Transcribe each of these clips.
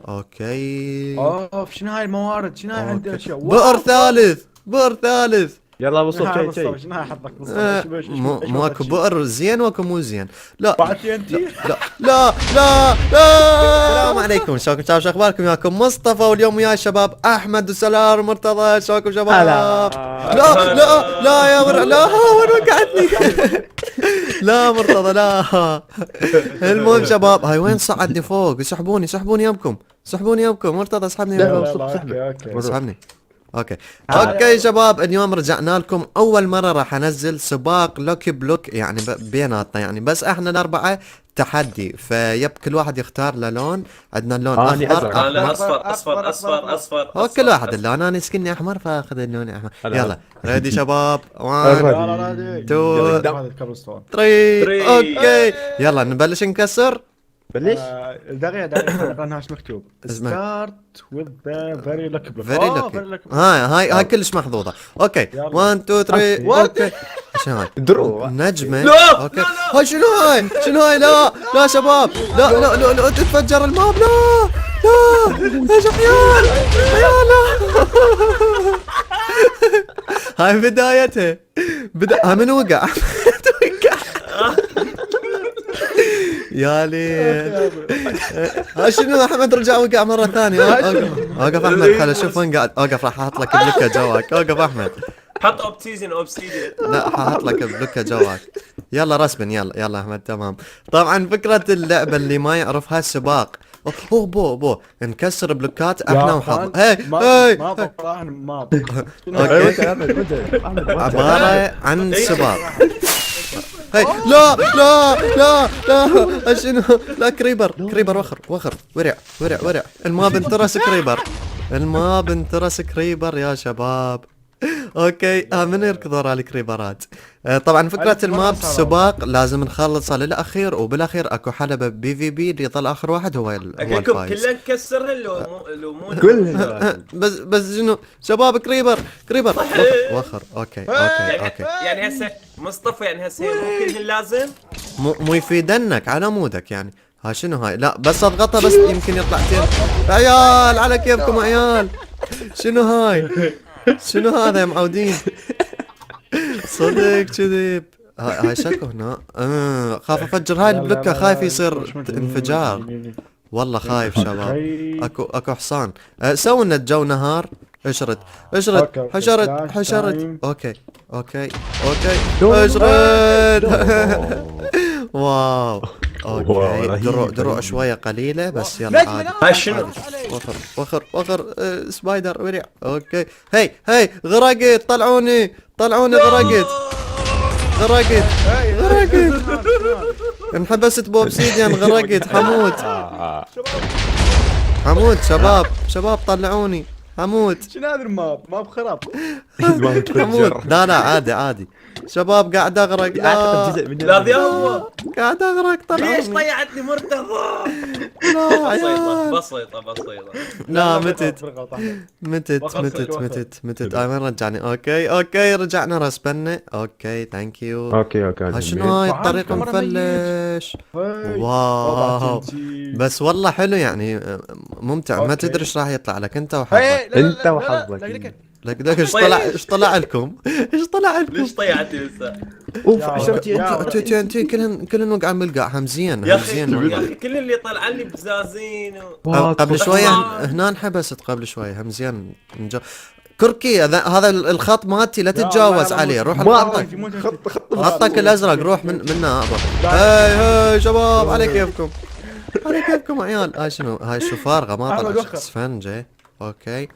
اوكي. اوف شنو هاي الموارد؟ شنو هاي عندي اشياء؟ بئر ثالث، بئر ثالث. يلا وصل شنو هاي شيء بالضبط؟ شنو هاي حظك بالضبط؟ ماكو بئر زين واكو مو زين. لا بعد انت لا لا لا لا. السلام عليكم، شلونكم شباب؟ شو اخباركم؟ وياكم مصطفى، واليوم وياي شباب احمد وسلار ومرتضى. شلونكم شباب؟ هلا. لا لا لا يا لا وين وقعتني؟ لا مرتضى لا. المهم شباب، هاي وين صعدني فوق؟ سحبوني سحبوني يمكم، سحبوني يمكم. مرتضى اسحبني لا، يمكم. اوكي اسحبني. اوكي شباب، اليوم رجعنا لكم. اول مره راح انزل سباق لوكي بلوك يعني بيناتنا، يعني بس احنا الاربعه تحدي، فيب كل واحد يختار له لون. عندنا اللون أني اخضر أزرق. انا احمر. اصفر هو كل واحد اللون، انا سكني احمر فاخذ اللون احمر. هلا. يلا ريدي شباب، 1 ريدي. 2 كابلستون 3. اوكي يلا نبلش نكسر. بلش. دقيقة انا ايش مكتوب؟ اسمع. ستارت وذ ذا فيري لك فيري لوكي. هاي كلش محظوظه. اوكي يلا. 1 2 3. اوكي شنو هاي؟ درو. نجمة. لا، اوكي هاي شنو هاي؟ شنو هاي؟ لا لا شباب، لا لا لا, لا تتفجر الماب. لا لا يا عيال عيال لا. هاي بدايتها. من وقع؟ يا ليل. ها شنو؟ احمد رجع وقع مره ثانيه. اوقف احمد، خل اشوف وين قاعد. اوقف راح احط لك بلوكه جواك. اوقف احمد. حط اوبسيديان. لا حاط لك بلوكه جواك. يلا رسبن. يلا احمد تمام. طبعا فكره اللعبه اللي ما يعرفها السباق. اوه بو نكسر بلوكات احنا وحظ. هي ما ما عباره عن سباق. هي لا لا لا لا شنو؟ لا كريبر وخر ورع. الماب انترس كريبر يا شباب. اوكي من يركض ورا الكريبرات. طبعا فكرة الماب سباق لازم نخلصها للاخير، وبالاخير اكو حلبة بي اللي يطلع اخر واحد هو الفايز. كلنا نكسرها لو مو كلها. بس شنو شباب؟ كريبر وخر. اوكي يعني هسه مصطفى، يعني هسه مو كلهن لازم. مو يفيدنك على مودك يعني. ها شنو هاي؟ لا بس اضغطها بس يمكن يطلع تين. عيال على كيفكم عيال. شنو هاي؟ شنو هذا يا معودين؟ صدق كذب. هاي شكو هنا. خاف افجر هاي البلوكة، خايف يصير انفجار. والله خايف شباب. اكو حصان. سووا لنا الجو نهار. اشرد حشرت. اوكي اشرد. واو. اوكي دروع شويه قليله بس يلا عادي. هاي شنو؟ وخر سبايدر ورع. اوكي هي غرقت. طلعوني غرقت. انحبست بوبسيديان غرقت. حمود شباب طلعوني. حمود شنو هذا الماب؟ ماب خراب. حمود لا عادي شباب قاعد اغرق. لا ذي هو قاعد اغرق. طلعوني. ليش طيعتني مرتضى؟ لا عيال. بسيطة لا متت. وين رجعني؟ اوكي رجعنا رسبنا. اوكي ثانك يو. اوكي شنو هاي الطريق مفلش. واو بس والله حلو يعني ممتع. ما تدري ايش راح يطلع لك انت وحظك. لك ايش طلع لكم؟ ليش طيعتني هسه؟ اوف تي كلن وقع ملقع همزين. يا اخي كل اللي طلع لي بزازين قبل شويه هنا انحبست. قبل شويه همزين. كركي هذا الخط مالتي لا تتجاوز عليه. روح خطك الازرق روح منه اعبر. هاي شباب على كيفكم عيال. هاي شنو؟ هاي فارغه ما طلع اسفنجه. اوكي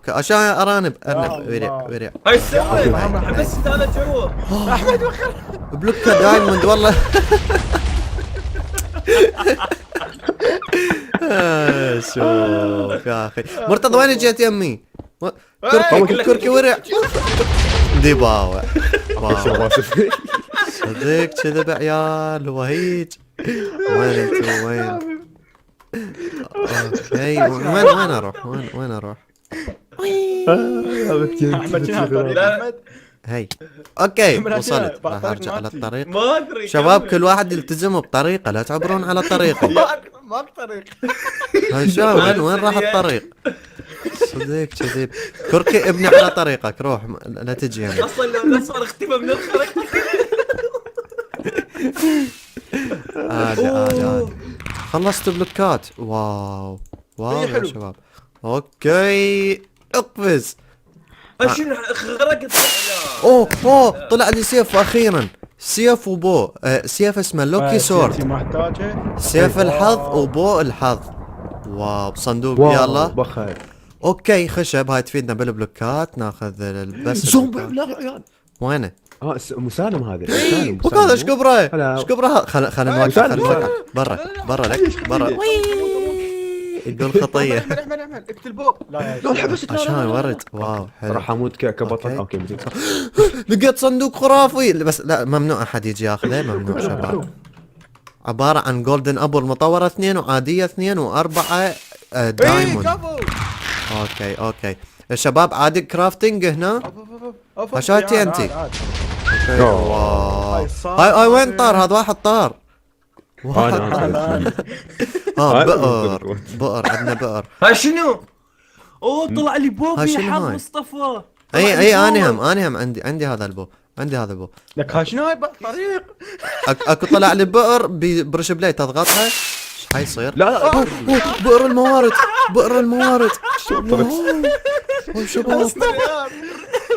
عشان ارانب ورع. هاي سوي بس انا جوا. احمد وخر بلوكا دايموند والله. شوف يا اخي. مرتضى وين جيت يمي؟ كركي ورع. ديباوة. صدق كذب عيال. وهيج وين انتو وين؟ اوكي وين اروح؟ احمد شنو هذا؟ هي اوكي من وصلت عشان راح بعطيك ارجع على مالتي. الطريق. ما ادري شباب كمل. كل واحد يلتزم بطريقه، لا تعبرون على طريقي. ما بطريق. هشام وين راح الطريق؟ صدق كذب. كركي ابني على طريقك، روح لا تجي يعني. اصلا لو الاصفر اختفى من الخريطه. عادي. خلصت بلوكات. واو واو إيه يا حلو. شباب. اوكي اقفز. شنو خرقت. اوه طلع لي سيف اخيرا. سيف وبو سيف اسمه لوكي سورد. ما احتاجه. سيف الحظ وبو الحظ. واو صندوق واو يلا. بخير. اوكي خشب هاي تفيدنا بالبلوكات، ناخذ بس زومبي البلوكات. لا يا عيال. وينه؟ مسالم هذا. مسالم. فوق هذا ايش كبره؟ هلا. ايش كبره؟ خل نوقف مسالم. خل نوقف. برا لك برا. يقول خطيه. اعمل اقتل بوب. لا يا لا حبست. عشان ورد. واو حلو. راح اموت كبطل. أوكي. اوكي لقيت صندوق خرافي بس لا ممنوع احد يجي ياخذه، ممنوع شباب. عبارة عن جولدن ابل مطورة 2 وعادية 2 و4 دايموند. اوكي الشباب عادي كرافتنج هنا. عشان TNT. اوكي واو. هاي وين طار؟ هذا واحد طار. انا بئر عندنا بئر. ها شنو؟ اوه طلع لي ها بوبي شنو حظ هاي؟ مصطفى. اي اني هم عندي هذا البو، عندي هذا البو. لك ها شنو هاي طريق. اكو طلع لي بئر برش بليت تضغطها ايش حيصير؟ لا بئر الموارد. واو شباب.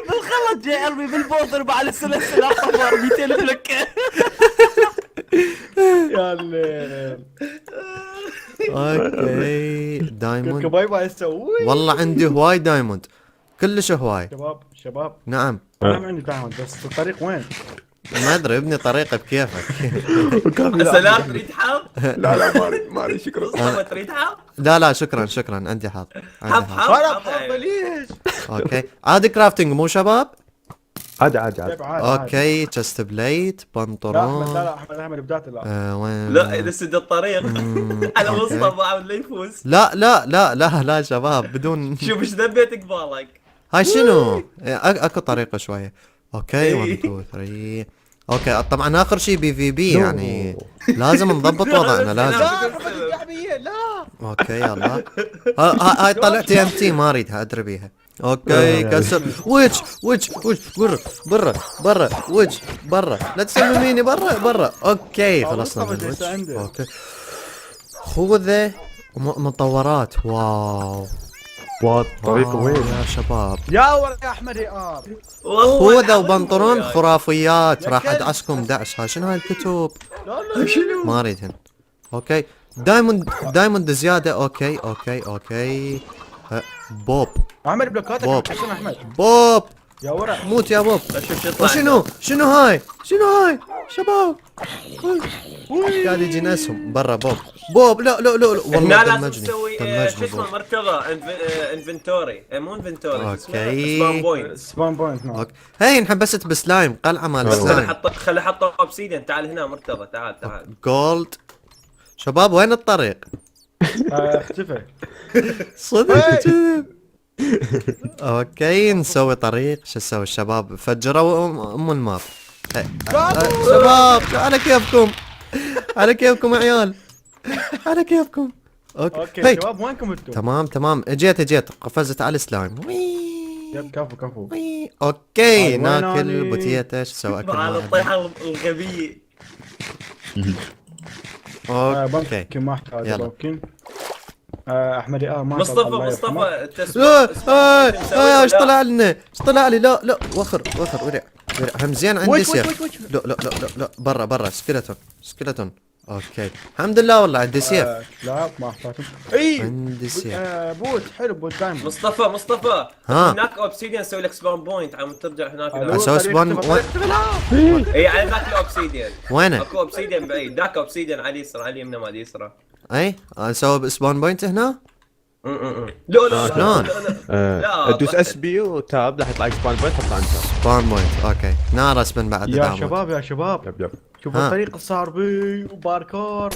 بالغلط جاي ارمي بالبوطر مع السلسله اعتبر 200 بلوكه. يا الليل. اوكي دايموند. باي باي يسوي. والله عندي هواي دايموند، كلش هواي. شباب نعم انا ما عندي دايموند بس الطريق وين؟ ما ادري ابني طريقه بكيفك. سلام تريد حظ؟ لا ما اريد شكرا. مصطفى تريد حظ؟ لا شكرا عندي حظ. انا بحظ ليش؟ اوكي عادي كرافتنج مو شباب؟ عادي. اوكي تشست بليت لا احمد بنطلون. لا احمد بدايته لا. وين؟ لا نسد الطريق على مصطفى عاود لا يفوز. لا شباب بدون. شوف ايش ذبيت قبالك. هاي شنو؟ اكو طريقه شويه. اوكي 1 2 3. اوكي طبعا اخر شيء بي يعني لازم نضبط وضعنا لازم. لا احمد الدعميه لا. اوكي يلا. هاي طلع TNT ما اريدها ادري بيها. اوكي كسر. ويتش برا ويتش برا لا تسمميني برا. اوكي خلصنا من الويتش. اوكي خوذه مطورات. واو طريقه وين؟ يا شباب يا ولد يا احمد يا خوذه وبنطلون خرافيات. راح ادعسكم دعس. ها شنو هاي الكتب؟ لا شنو؟ ما اريدهن. اوكي دايموند زياده. اوكي بوب احمد بلوكاتك بوب. عشان احمد بوب يا ورع. موت يا بوب. شوف شو يطلع. شنو هاي شباب؟ قاعد يجي ناسهم برا. بوب لا هنا والله لازم دمجني تسوي شو دمجني اسمه بوب. مرتبه انفنتوري مو انفنتوري. أوكي. سبام بوينت. سبام بوينت نعم. اوكي هاي انحبست بسلايم قلعه مال والله. سلايم. خل احط اوبسيديان. تعال هنا مرتبه. تعال جولد. شباب وين الطريق؟ اختفى. صدق كذب. اوكي نسوي طريق. شو نسوي الشباب؟ فجروا الماب. شباب على كيفكم يا عيال. على كيفكم. اوكي هي. شباب وينكم انتم؟ تمام اجيت قفزت على السلايم. كفو. اوكي وين ناكل أني؟ بوتيتا. شو نسوي اكل على واحد؟ الطيحه الغبيه. اوكي ممكن ما احتاج يلا. ممكن. احمد ما مصطفى ايش طلع لي؟ لا وخر ورع همزين عندي سيف. لا برا سكيلتون. اوكي الحمد لله والله عندي سيف. لا ما احتاج. اي عندي سيف. بوت حلو بوت دايموند. مصطفى ها. هناك اوبسيديان سوي لك سبام بوينت عم ترجع هناك. اسوي سبون اي على ذاك الاوبسيديان. وينه؟ اكو اوبسيديان بعيد. ذاك اوبسيديان على اليسرى على اليمنى ما على اليسرى. اي اسوي سبون بوينت هنا. لا شلون؟ لا تدوس اس بي وتاب راح يطلع لك سبان بوينت حط انت. سبون بوينت اوكي نار اسبن بعد يا دامج. شباب يب شوفوا ها. الطريق صار بي وباركور.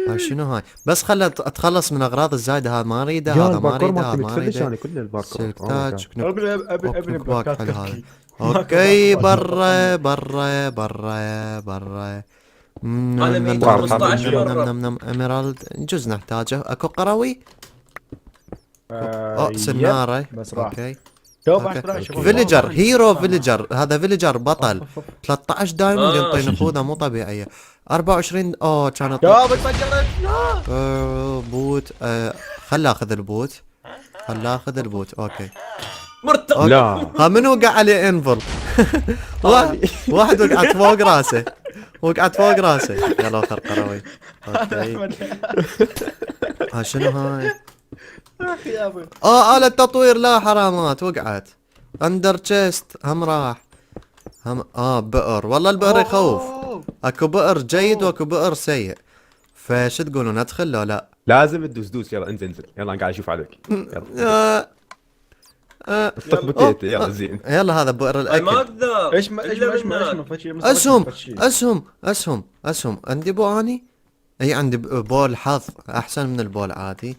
هاي شنو هاي؟ بس خل اتخلص من الاغراض الزايده. هذا ما اريده يا هذا ما الباركور اريده هذا مالتي ما متفلش اريده. يعني كل الباركور. سلك تاتش ابني باك بلوكات حلو هذا. اوكي برا برا برا برا. أنا ميت 15 مرة. اميرالد يجوز نحتاجه. اكو قروي. يب. سنارة. بس راح. اوكي. شوف أوكي. أحد راح يشوف. فيليجر هيرو فيليجر، هذا فيليجر بطل. 13 دايموند آه. ينطي نفوذه مو طبيعية. 24 كانت شباب انفجرت. لا. بوت. خل اخذ البوت. خل اخذ البوت. اوكي. مرتب. لا ها منو وقع عليه انفل؟ واحد وقعت فوق راسه. وقعت فوق راسه. يلا اخر قروي. اوكي. ها شنو هاي؟ اخ يا ابوي. آلة تطوير. لا حرامات وقعت. اندر تشيست هم راح. هم بئر. والله البئر يخوف. اكو بئر جيد واكو بئر سيء. فش تقولون ادخل لو لا؟ لازم تدوس دوس. يلا انزل انزل. يلا انا قاعد اشوف عليك. يلا آه، اطلق بكيت. يلا زين. يلا هذا بئر ما الاكل. اقدر. ايش ما إلا ايش بالنار. ما فشي اسهم اسهم اسهم اسهم. عندي بو اني. اي عندي بول حظ احسن من البول عادي.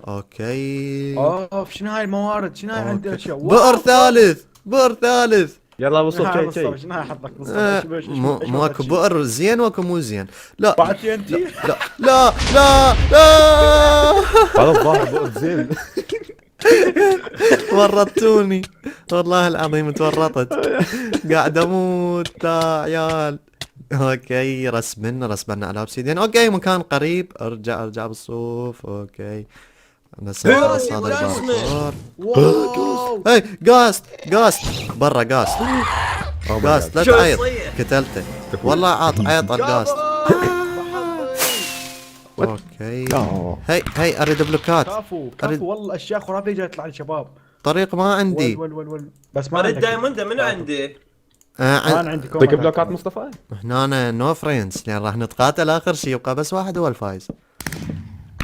اوكي. اوف شنو هاي الموارد؟ شنو هاي عندي اشياء؟ بئر ثالث. بئر ثالث. يلا وصل شيء شيء شيء. شنو هاي حظك مو اكو بئر زين واكو مو زين. لا بعد شي انت. لا لا لا لا. هذا الظاهر بؤر زين. ورطتوني والله العظيم تورطت. قاعد اموت يا عيال. اوكي رسبنا على اوبسيديان. اوكي مكان قريب. ارجع بالصوف. اوكي بس هذا الباركور. واو. هي جاست برا جاست. جاست لا شو تعيط. يصيح؟ قتلته والله. عيط الجاست. اوكي هي اريد بلوكات. كفو أريد- كفو والله اشياء خرافيه جايه تطلع لي شباب. طريق ما عندي. ول بس ما اريد عندك. دايموند من عندي. انا عندي طق بلوكات مصطفى. هنا نو فريندز لان راح نتقاتل اخر شيء يبقى بس واحد هو الفايز.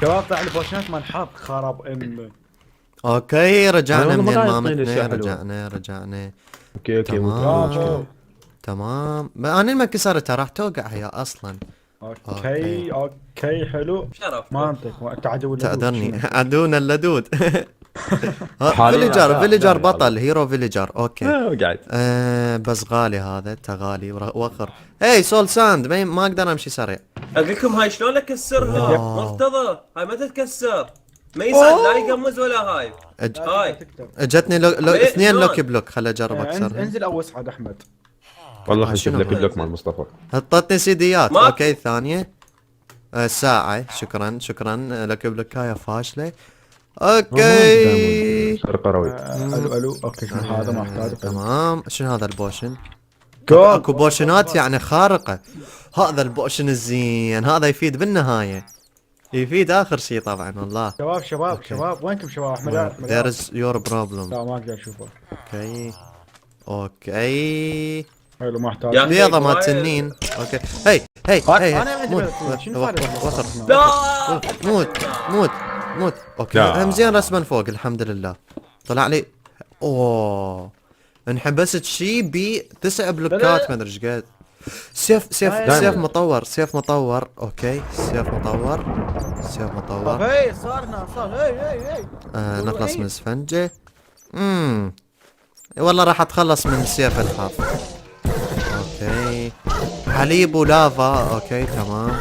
شباب طلع لي بوشنات مال حظ خراب اوكي رجعنا والله ما من قاعد مامتنا. يعطيني أشياء حلوة. رجعنا اوكي اوكي تمام. تمام انا ما كسرتها راح توقع هي اصلا. اوكي حلو. شرف. منطق انت عدو اللدود. تقدرني عدونا اللدود. حاليا فيليجر لا، بطل هيرو فيليجر. اوكي. قاعد. بس غالي هذا تغالي وخر. هي سول ساند ما اقدر امشي سريع. اقول لكم هاي شلون اكسرها؟ مرتضى هاي ما تتكسر. ما يصعد لا يقمز ولا هاي. هاي اجتني إيه، اثنين شلون؟ لوكي بلوك. خل اجرب اكسرها. انزل او اصعد احمد. والله خلينا نشوف شنو لك هاي؟ اللوك مال مصطفى. حطتني سيديات. ما- اوكي الثانية. ساعة. شكرا لك بلوكاية فاشلة. اوكي قروي. الو اوكي شنو هذا ما احتاجه. تمام. شنو هذا البوشن؟ جو. اكو بوشنات يعني خارقة. هذا البوشن الزين هذا يفيد بالنهاية. يفيد اخر شيء طبعا والله. شباب وينكم شباب احمد؟ There is your problem. لا ما اقدر اشوفه. اوكي حلو ما احتاج. يا- بيضة ما وايد. تنين. اوكي هي انا عندي موت. بلد. شنو وخر. فارق؟ لا. موت. اوكي لا. هم زين رسما فوق الحمد لله. طلع لي. اوه انحبست شي بي 9 بلوكات ما ادري ايش قد. سيف مطور. اوكي سيف مطور. هي صار هي نخلص من الاسفنجة. والله راح اتخلص من سيف الحظ. اوكي حليب ولافا. اوكي تمام.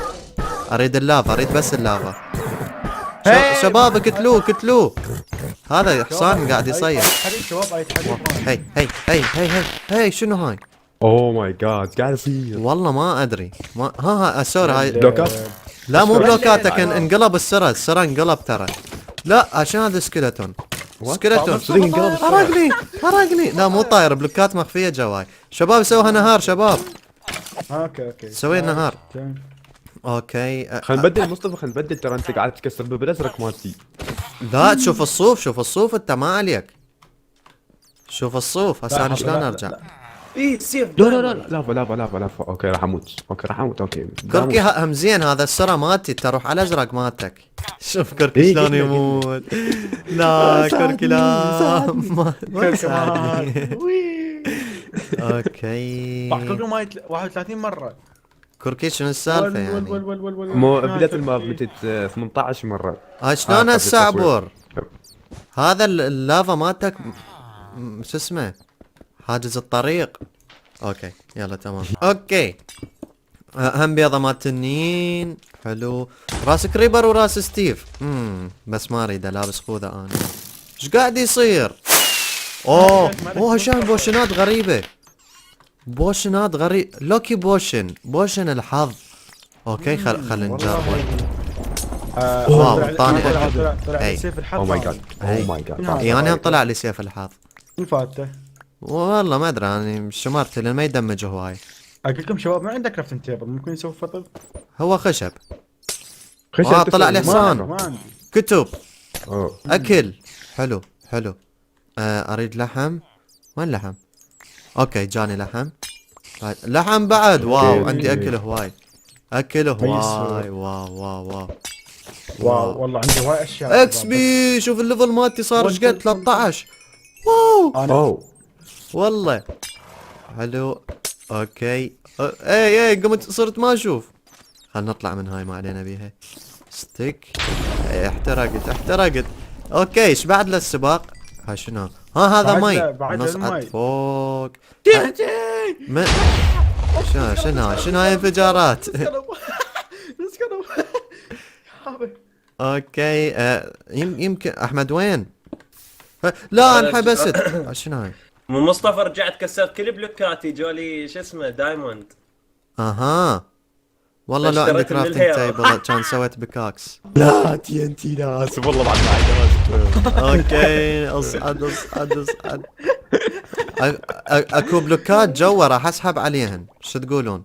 اريد اللافا. اريد بس اللافا. شباب قتلوه. هذا حصان قاعد يصيح. حبيب شباب يتحدث. هي شنو هاي؟ اوه ماي جاد قاعد يصير. والله ما ادري. ما ها سوري هاي. بلوكات. لا مو بلوكات لكن انقلب السرى انقلب ترى. لا عشان هذا سكيلتون. حرقني. لا مو طاير بلوكات مخفية جواي. شباب سوها نهار شباب. اوكي سوي نهار. اوكي خلينا نبدل مصطفى. خلينا نبدل ترى انت قاعد تكسر بالازرق مالتي. لا شوف الصوف انت ما عليك. شوف الصوف هسه انا شلون ارجع. اي سيف. لا لافا. اوكي راح اموت. اوكي كركي هم زين هذا السرى مالتي تروح على الازرق مالتك. شوف كركي شلون يموت. لا كركي لا ما تساعدني. اوكي كركي ما 31 مره. كركي شنو السالفه يعني؟ مو بدايه الماب متت 18 مره. هاي شلون هالسعبور؟ هذا اللافا مالتك شو اسمه؟ حاجز الطريق. اوكي يلا تمام. اوكي هم بيضة مال تنين. حلو. راس كريبر وراس ستيف. بس ما اريده لابس خوذة انا. ايش قاعد يصير؟ اوه هشام بوشنات غريبة. بوشنات غريب. لوكي بوشن الحظ. اوكي خل نجرب. واو طاني طلع هي. سيف الحظ. او ماي جاد او ماي جاد. يعني هم طلع لي سيف الحظ. فاته. والله ما ادري انا شمرت لان ما يدمج هواي. اقول لكم شباب ما عندك كرافتنج تيبل ممكن يسوي فطب. هو خشب. خشب طلع لي حصان. ما عندي. كتب. أوه. اكل. حلو. اريد لحم. وين لحم؟ اوكي جاني لحم. لحم بعد. واو عندي اكل هواي. اكل هواي. واو واو والله عندي هواي اشياء. اكس بي. شوف الليفل مالتي صار ايش قد 13. واو اوه والله حلو. اوكي اي قمت صرت ما اشوف. خلنا نطلع من هاي ما علينا بيها. ستيك. احترقت. اوكي ايش بعد للسباق؟ هاي شنو؟ هذا مي. بعد نصعد المي. فوق. ما شنو هاي انفجارات؟ اوكي يمكن احمد وين؟ لا انحبست. شنو هاي؟ من مصطفى رجعت كسرت كل بلوكاتي جولي شو اسمه دايموند. اها والله لو اشتريت عندك من رافتنج الهيرو. تيبل كان سويت بكاكس. لا تي ان تي ناس والله بعد ما اوكي اصعد. اكو بلوكات جوا راح اسحب عليهن. شو تقولون؟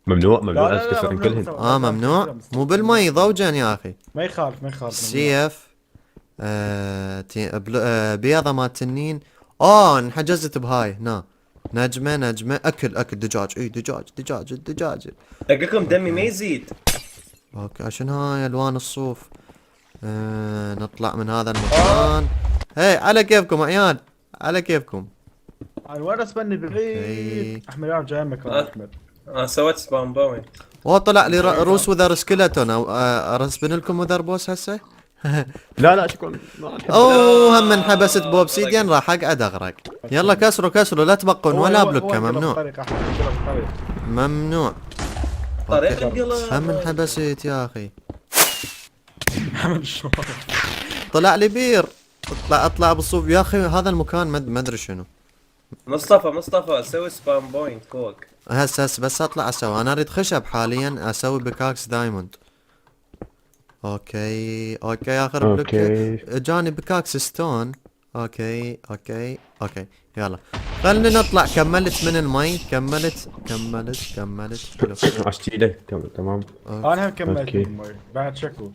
ممنوع لا، لازم لا، تكسرن ممنوع. كلهن. ممنوع. مو بالمي ضوجن يا اخي. ما يخالف. سيف. بيضة مال تنين. انحجزت بهاي هنا. نجمة اكل دجاج. اي دجاج. اقول لكم دمي ما يزيد. اوكي عشان هاي الوان الصوف. نطلع من هذا المكان. هي على كيفكم عيال. على كيفكم. انا وين اسبني أوكي. بعيد. احمد يعرف جاي مكان احمد. سويت سبام بوينت. طلع لي روس وذر سكيلتون. او ارسبن لكم وذر بوس هسه. لا شكرا ما أحب. هم انحبست بوبسيديان راح اقعد اغرق. يلا كسروا لا تبقون ولا بلوكه. ممنوع. ممنوع. طريق انقلب. هم انحبست يا اخي. محمد شلون؟ طلع لي بير. اطلع بالصوب يا اخي. هذا المكان ما ادري شنو. مصطفى سوي سبام بوينت فوق. هسه بس اطلع اسوي. انا اريد خشب حاليا اسوي بكاكس دايموند. اوكي اخر بلوك. جاني بكاكس ستون. اوكي يلا خلنا نطلع. كملت من المي. كملت عشتي له تمام. انا هم كملت أوكي. المي. بعد شكو.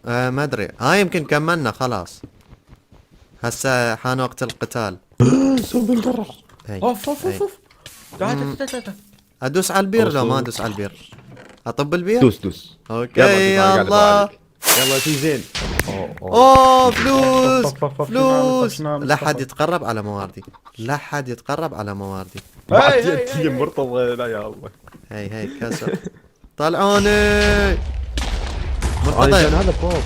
ما ادري. هاي يمكن كملنا خلاص. هسه حان وقت القتال. صوب القرع. اوف هي. تعال. ادوس على البير لو ما ادوس على البير. اطب البير. دوس اوكي يلا يلا. يلا في زين. فلوس. لا حد يتقرب على مواردي. هاي تجي مرتضى. لا يا الله. هي كسر. طلعوني. عشان مرتضى. هذا فوق.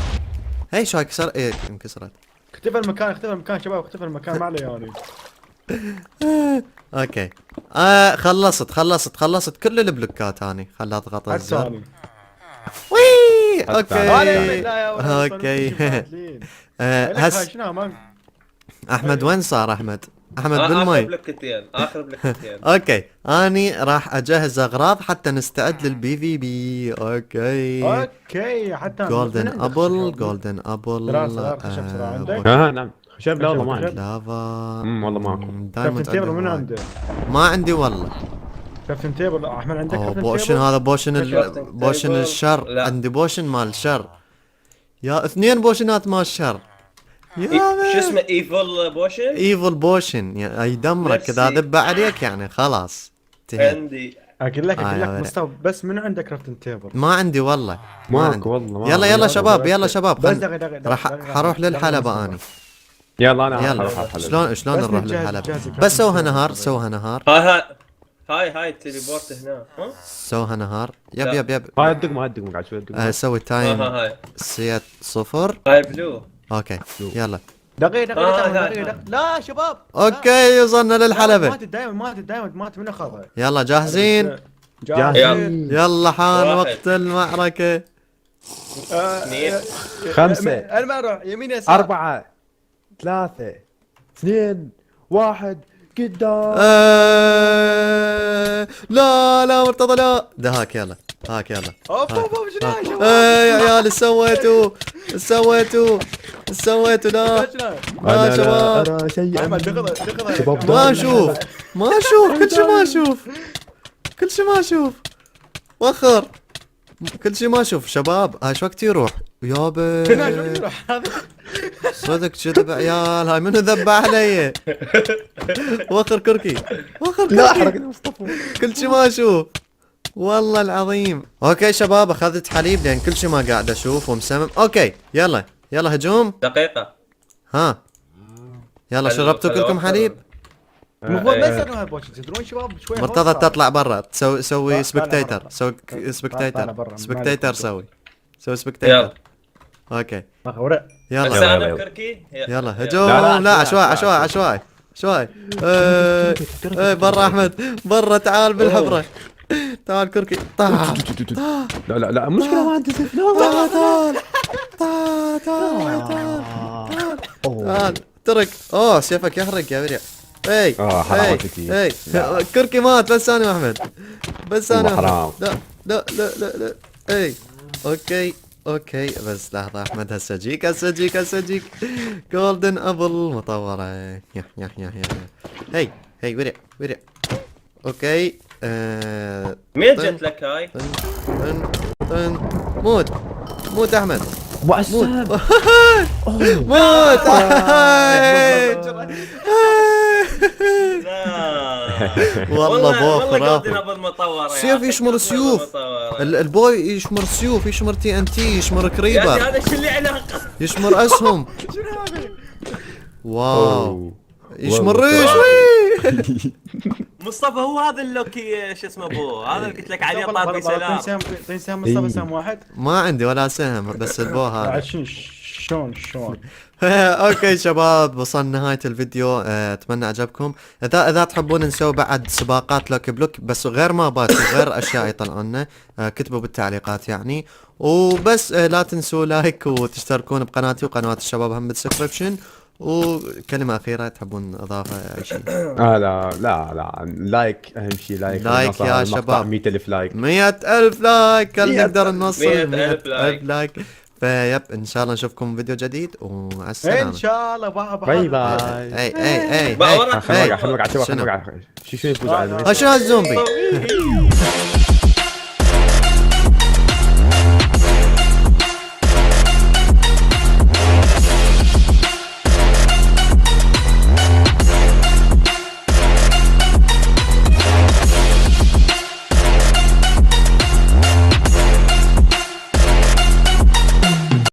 هي شو كسر. انكسرت. اختفى المكان شباب. اختفى المكان ما علي يعني. اوكي خلصت كل البلوكات هاني. خل اضغط الزر. الثاني. وي اوكي. هس هس شنو ما احمد وين صار؟ احمد اخر بالمي. بلوكتين. اوكي اني راح اجهز اغراض حتى نستعد للبي في بي. اوكي حتى جولدن ابل دراسة خشب سرعة عندك؟ نعم خشب لا والله ما عندي. لافا. والله ماكو. دايموند كابتن تيبل من عندي. عنده؟ ما عندي والله. كابتن تيبل احمد عندك كابتن بوشن. تيبل؟ هذا بوشن كابتن بوشن تيبل. الشر. لا. عندي بوشن مال الشر. يا 2 بوشنات مال الشر. شو اسمه ايفل بوشن؟ ايفل بوشن يدمرك نفسي. اذا ذب عليك يعني خلاص. انتهيت. عندي. اقول لك يا مصطفى بس من عندك كابتن تيبل؟ ما عندي والله. ماكو والله ما يلا عندي. يلا شباب بس خل... دقيقة راح حروح للحلبة اني. يلا انا يلا أروح أحلل. شلون بس نروح نجهز- للحلبة؟ نجهز بس سوها الكابتن نهار. تيبل. سوها نهار. هاي التليبورت هنا. ها؟ سوها نهار. لا. يب هاي الدقمة قاعد شوي الدقمة. سوي تايم. هاي سيت 0. هاي بلو. اوكي يلا دقيقة لا شباب اوكي وصلنا للحلبة. ماتت دائما مات من اخذها. يلا جاهزين؟ جاهزين. يلا حان واحد. وقت المعركة. اثنين 5 انا ما اروح يمين يسار. 4 3 2 1 قدام. لا مرتضى لا. ده هاك يلا هاك يلا. اوف شنو يا شباب؟ يا عيال ايش سويتوا؟ ايش سويتوا؟ ايش سويتوا؟ لا أنا يا شباب لا أرى شيئا. احمد دغدغ شباب ما اشوف كل شيء ما اشوف كل شيء ما اشوف. وخر كل شيء ما اشوف. شباب هاي شو وقت يروح يابا. صدق كذب عيال. هاي منو ذبح علي؟ وخر كركي وخر لا كركي. حركة مصطفى. كل شيء ما اشوف والله العظيم. اوكي شباب اخذت حليب لان كل شيء ما قاعد اشوف ومسمم. اوكي يلا هجوم. دقيقة. ها يلا شربتوا كلكم حليب؟ المفروض ما يصيرون هالبوش تدرون شباب شوي. مرتضى تطلع برا سوي لا، سبكتيتر. برا. سوي طلع سبكتيتر برا. سبكتيتر. سوي يلا. سبكتيتر. اوكي ورق. يلا السلام يلا. كركي. يلا هجوم. لا، لا عشوائي برا احمد برا. تعال بالحفرة. تعال كركي. تعال لا مشكلة ما عندي سيف. لا تعال ترك. اوه سيفك يحرق يا وريا. اي حرامتك. اي كركي مات. بس انا واحمد بس انا والله حرام. لا اي اوكي بس لحظة احمد. هسه جيك جولدن ابل مطورة. يا هي وريا اوكي. مين جت لك هاي؟ طن موت احمد وعسام. موت. لا والله بو والله خرافي. قلنا بالمطورة يا سيف أخي، يشمر السيوف. بالمطورة. البوي يشمر سيوف. يشمر TNT. يشمر يا أخي كريبر. هذا شو اللي علاقة؟ يشمر اسهم. واو يشمر والله ريش. مصطفى هو هذا اللوكي شو اسمه ابو هذا اللي قلت لك عليه طار بسلام. طين سهم مصطفى سهم واحد. ما عندي ولا سهم بس البو هذا. بعد شلون اوكي شباب وصلنا نهاية الفيديو. اتمنى عجبكم. اذا تحبون نسوي بعد سباقات لوكي بلوك بس غير مابات وغير اشياء يطلعونا كتبوا بالتعليقات يعني. وبس لا تنسوا لايك وتشتركون بقناتي وقنوات الشباب هم بالدسكربشن. وكلمة أخيرة تحبون إضافة أي شيء؟ لا لايك أهم شيء. لايك يا شباب. 100,000 لايك. 100,000 لايك. هل نقدر نوصل 100,000 100,000 لايك؟ فيب إن شاء الله نشوفكم فيديو جديد ومع السلامة. ان شاء الله باي باي. اي بقى وراك. خلنا نقعد شو يفوز على شو هالزومبي؟